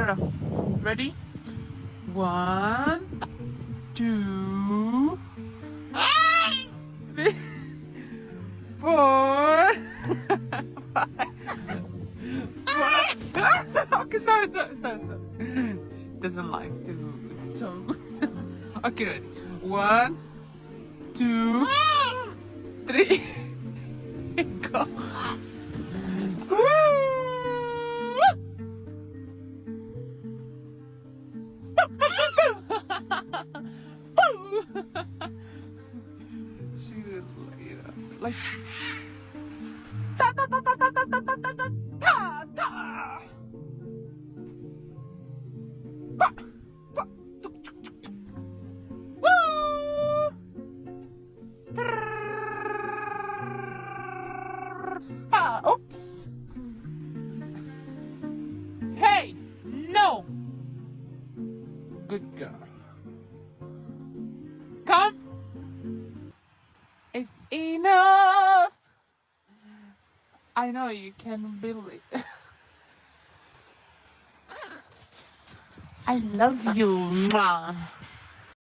no. Ready? 1, 2, 3, 4, 5. Okay, sorry. She doesn't like to talk. Okay, ready? 1, 2, 3. Go. She did like ta ta ta ta ta ta ta ta ta ta ta. Pa, pa, tuk, tuk, tuk, tuk. Woo! Ah, oops. Hey, no. Good girl. Come. It's enough. I know you can believe. I love you, Ma.